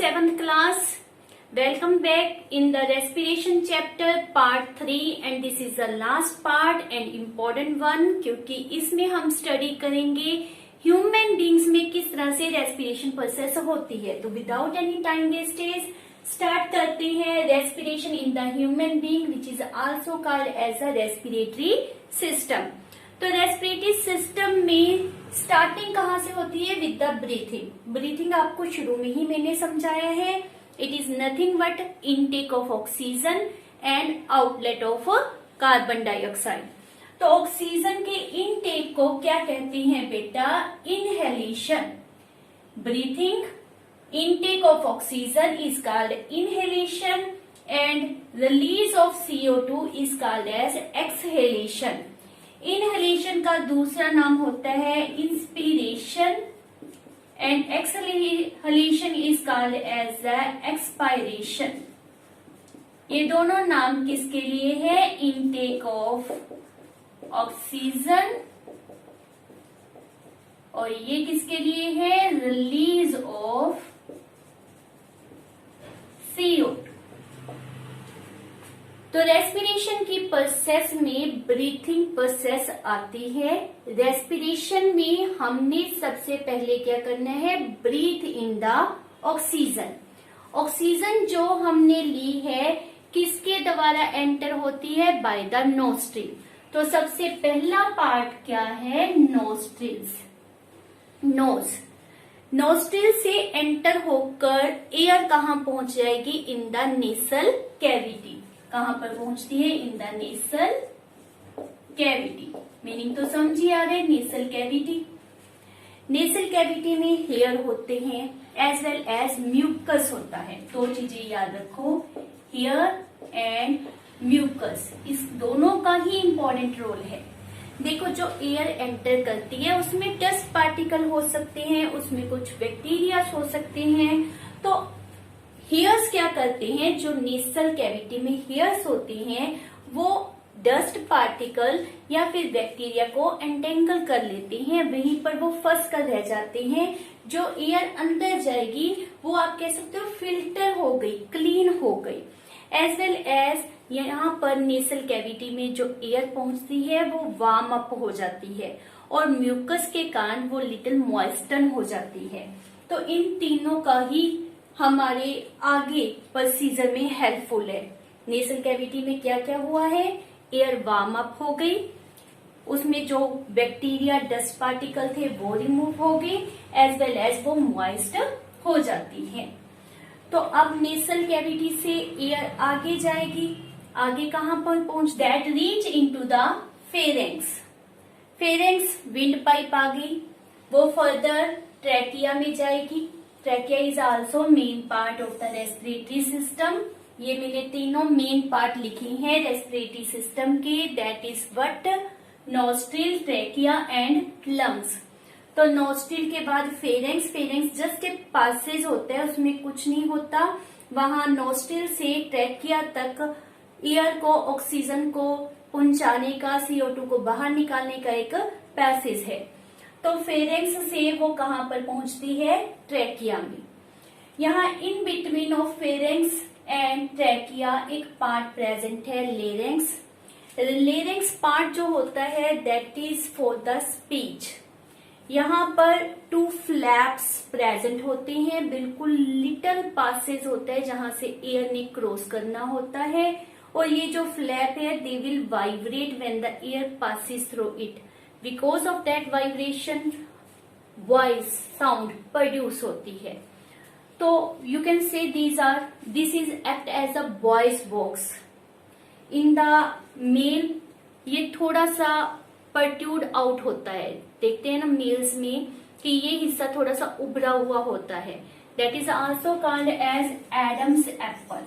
7th class. Welcome back in the respiration chapter part 3 and this is the last part and important one क्योंकि इसमें हम study करेंगे human beings में किस तरह से रेस्पिरेशन प्रोसेस होती है। तो without any time wastage start करते हैं respiration in the human being which is also called as a respiratory system. तो रेस्पिरेटरी सिस्टम में स्टार्टिंग कहाँ से होती है? With the breathing. ब्रीथिंग आपको शुरू में ही मैंने समझाया है। It is nothing but intake of oxygen and outlet of carbon dioxide. तो ऑक्सीजन के इनटेक को क्या कहते हैं बेटा? Inhalation. Breathing, intake of oxygen is called inhalation and release of CO2 is called as exhalation. Inhalation का दूसरा नाम होता है inspiration and exhalation is called as the expiration. ये दोनों नाम किसके लिए है? intake of oxygen और ये किसके लिए है? release of CO2। तो रेस्पिरेशन की प्रोसेस में ब्रीथिंग प्रोसेस आती है। रेस्पिरेशन में हमने सबसे पहले क्या करना है? Breathe in the oxygen. Oxygen जो हमने ली है किसके द्वारा एंटर होती है? By the nostril. तो सबसे पहला पार्ट क्या है? नोस्ट्रिल्स। नोज। नोस्ट्रिल से एंटर होकर एयर कहाँ पहुंच जाएगी? In the nasal cavity. कहाँ पर पहुंचती है? In the nasal cavity. Meaning तो समझिए आ रहे, नेसल कैविटी। नेसल कैविटी में हेयर होते हैं एज वेल एज म्यूकस होता है। दो चीजें याद रखो, हेयर एंड म्यूकस। इस दोनों का ही इंपॉर्टेंट रोल है। देखो, जो एयर एंटर करती है उसमें डस्ट पार्टिकल हो सकते हैं, उसमें कुछ बैक्टीरिया हो सकते हैं। तो हेयर्स क्या करते हैं? जो नेसल कैविटी में हेयर्स होते हैं वो डस्ट पार्टिकल या फिर बैक्टीरिया को एंटेंगल कर लेते हैं, वहीं पर वो फंस कर रह जाते हैं। जो एयर अंदर जाएगी वो आप कह सकते हो फिल्टर हो गई, क्लीन हो गई। एज वेल एज यहाँ पर नेसल कैविटी में जो एयर पहुंचती है वो वार्म अप हो जाती है और म्यूकस के कारण वो लिटिल मॉइस्टन हो जाती है। तो इन तीनों का ही हमारे आगे प्रोसीजर में हेल्पफुल है। नेसल कैविटी में क्या क्या हुआ है? एयर वार्म अप हो गई, उसमें जो बैक्टीरिया डस्ट पार्टिकल थे वो रिमूव हो गए, एज वेल एज वो मॉइस्ट हो जाती है। तो अब नेसल कैविटी से एयर आगे जाएगी। आगे कहां पर पहुंच? That reach into the pharynx. Pharynx wind pipe आ गई, वो फर्दर ट्रैकिया में जाएगी। Trachea is also main part of the respiratory system. ये मैंने तीनों मेन पार्ट लिखे हैं रेस्पिरेटरी सिस्टम के, that is what? Nostril, trachea and lungs. तो नोस्ट्रिल के बाद फेरेंक्स। फेरेंक्स जस्ट एक पासेज होता है, उसमें कुछ नहीं होता। वहां नोस्ट्रिल से ट्रैकिया तक एयर को, ऑक्सीजन को पहुंचाने का, CO2 को बाहर निकालने का एक पैसेज है। तो फेरेंक्स से वो कहां पर पहुंचती है? ट्रैकिया में। यहाँ in between of pharynx and trachea एक पार्ट प्रेजेंट है, लेरेंक्स। लेरेंक्स पार्ट जो होता है that is for the speech. यहाँ पर 2 फ्लैप्स प्रेजेंट होते हैं, बिल्कुल लिटिल पासेज होता है जहां से एयर ने क्रॉस करना होता है। और ये जो फ्लैप है they will vibrate when the air passes through it. Because of that vibration voice sound produce होती है। तो you can say this is act as a voice box. In the male ये थोड़ा सा परट्यूड आउट होता है। देखते हैं ना मेल्स में कि ये हिस्सा थोड़ा सा उभरा हुआ होता है। That is also called as Adam's apple.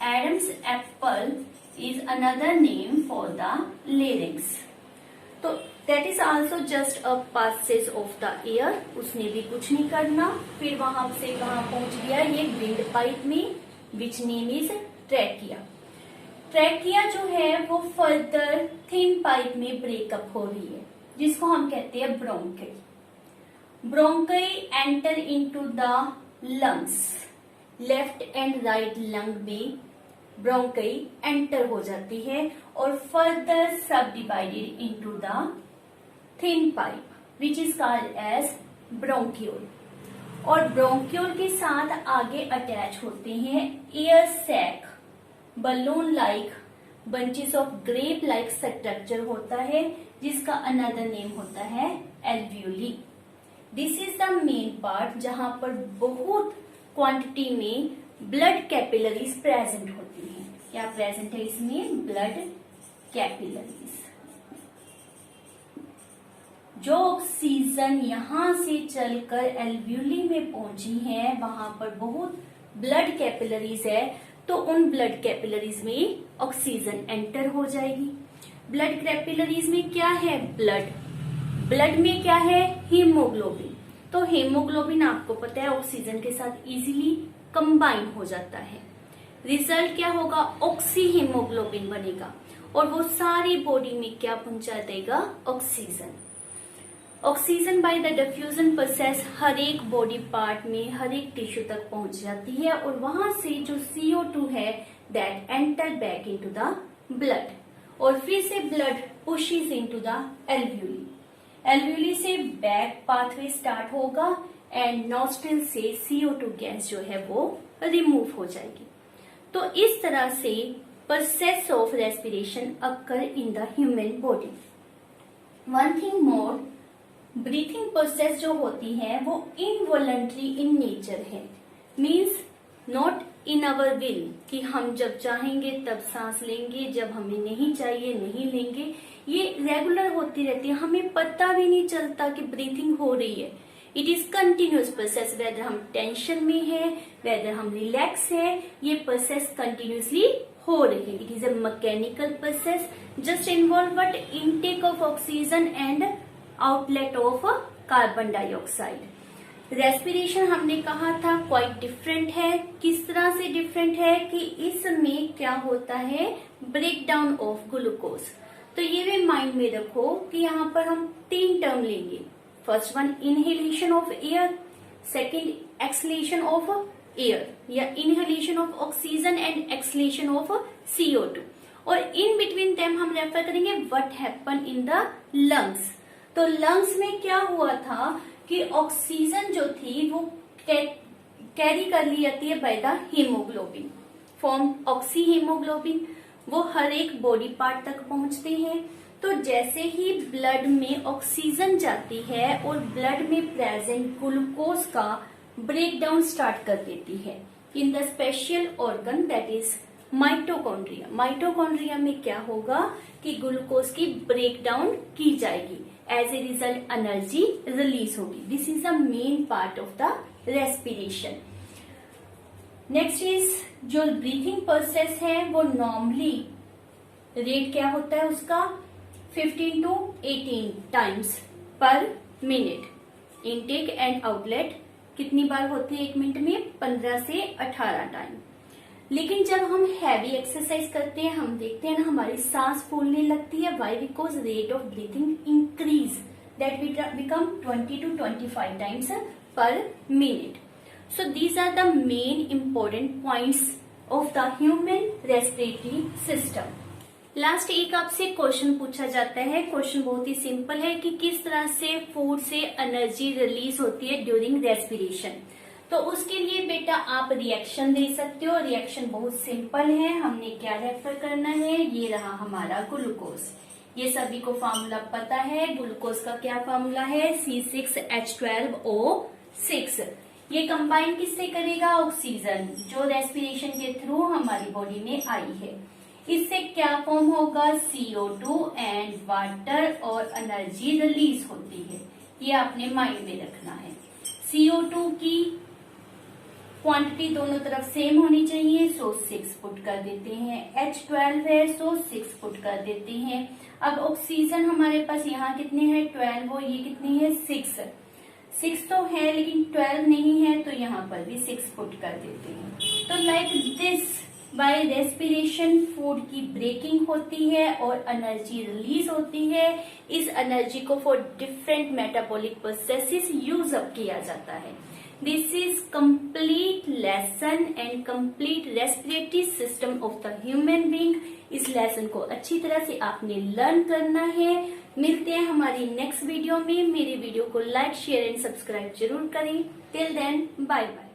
Adam's apple is another name for the larynx. तो that is also just a passage of the air. उसने भी कुछ नहीं करना। फिर वहां से कहां पहुंच गया? ये विंड पाइप में, which name is trachea. Trachea जो है वो फर्दर थिन पाइप में ब्रेकअप हो रही है, जिसको हम कहते हैं ब्रोंकिल। Bronchi enter into the lungs, left and right lung में ब्रोंकाई एंटर हो जाती है और फर्दर सब divided into the thin pipe which is called as bronchiole. और ब्रोंक्यूल के साथ आगे अटैच होते हैं air sac, balloon like bunches of grape like structure होता है जिसका अनदर नेम होता है alveoli. This is the main part जहां पर बहुत क्वांटिटी में ब्लड कैपिलरीज प्रेजेंट होती हैं। क्या प्रेजेंट है इसमें? Blood capillaries. जो ऑक्सीजन यहां से चलकर एल्वियोली में पहुंची है वहां पर बहुत ब्लड कैपिलरीज है, तो उन ब्लड कैपिलरीज में ऑक्सीजन एंटर हो जाएगी। ब्लड कैपिलरीज में क्या है? ब्लड में क्या है? हीमोग्लोबिन। तो हीमोग्लोबिन आपको पता है ऑक्सीजन के साथ इजीली कंबाइन हो जाता है। रिजल्ट क्या होगा? ऑक्सी हीमोग्लोबिन बनेगा और वो सारी बॉडी में क्या पहुंचा देगा? Oxygen. Oxygen by the diffusion process हर एक बॉडी पार्ट में, हर एक टिश्यू तक पहुंच जाती है और वहां से जो CO2 है that enter back into the blood और फिर से blood pushes into the alveoli. Alveoli से बैक पाथवे स्टार्ट होगा एंड नॉस्ट्रिल से CO2 गैस जो है वो रिमूव हो जाएगी। तो इस तरह से process of respiration occur in the human body. One thing more, breathing process जो होती है वो इनवॉलंटरी इन नेचर है, means not in our will कि हम जब चाहेंगे तब सांस लेंगे, जब हमें नहीं चाहिए नहीं लेंगे। ये रेगुलर होती रहती है, हमें पता भी नहीं चलता कि ब्रीथिंग हो रही है। It is continuous process, whether हम टेंशन में है, वेदर हम रिलैक्स है, ये प्रोसेस कंटिन्यूसली हो रही है। It is a mechanical process, just involve but intake of oxygen and outlet of carbon dioxide. Respiration हमने कहा था क्वाइट डिफरेंट है। किस तरह से डिफरेंट है कि इसमें क्या होता है? Break down of glucose. तो ये भी माइंड में रखो कि यहाँ पर हम 3 टर्म लेंगे। First one inhalation of air, second exhalation of air या inhalation of oxygen and exhalation of CO2 और इन बिटवीन देम हम रेफर करेंगे what happen in the lungs. तो लंग्स में क्या हुआ था कि ऑक्सीजन जो थी वो कैरी कर ली जाती है by the haemoglobin, form oxy haemoglobin, वो हर एक बॉडी पार्ट तक पहुंचते हैं। तो जैसे ही ब्लड में ऑक्सीजन जाती है और ब्लड में प्रेजेंट ग्लूकोज का ब्रेक डाउन स्टार्ट कर देती है in the special organ that is mitochondria. Mitochondria में क्या होगा कि ग्लूकोज की ब्रेक डाउन की जाएगी, as a result energy release होगी। This is the main part of the respiration. Next is जो ब्रीथिंग प्रोसेस है वो नॉर्मली रेट क्या होता है उसका? 15 to 18 times per minute. Intake and outlet कितनी बार होती है 1 मिनट में? 15 से 18 टाइम। लेकिन जब हम हैवी एक्सरसाइज करते हैं हम देखते हैं ना हमारी सांस फूलने लगती है। Why? Because rate of breathing increase that become 20 to 25 times per minute. So these are the main important points of the human respiratory system. Last एक आपसे क्वेश्चन पूछा जाता है। क्वेश्चन बहुत ही सिंपल है कि किस तरह से फूड से एनर्जी रिलीज होती है ड्यूरिंग रेस्पिरेशन। तो उसके लिए बेटा आप रिएक्शन दे सकते हो। रिएक्शन बहुत सिंपल है, हमने क्या रेफर करना है? ये रहा हमारा ग्लूकोज। ये सभी को फार्मूला पता है। ग्लूकोज का क्या फार्मूला है? C6H12O6। ये कंबाइन किससे करेगा? ऑक्सीजन, जो रेस्पिरेशन के थ्रू हमारी बॉडी में आई है। इससे क्या फॉर्म होगा? CO2 एंड वाटर और एनर्जी रिलीज होती है। ये आपने माइंड में रखना है। CO2 की क्वांटिटी दोनों तरफ सेम होनी चाहिए, सो 6 पुट कर देते हैं। H12 है सो 6 पुट कर देते हैं। अब ऑक्सीजन हमारे पास यहाँ कितने हैं? 12 हो, ये कितनी है? 6 तो है लेकिन 12 नहीं है, तो यहाँ पर भी 6 पुट कर देते हैं। तो like this by respiration food की ब्रेकिंग होती है और एनर्जी रिलीज होती है। इस एनर्जी को for different metabolic processes use up किया जाता है। This is complete lesson and complete respiratory system of the human being. इस लेसन को अच्छी तरह से आपने लर्न करना है। मिलते हैं हमारी नेक्स्ट वीडियो में। मेरी वीडियो को लाइक शेयर एंड सब्सक्राइब जरूर करें। Till then bye bye.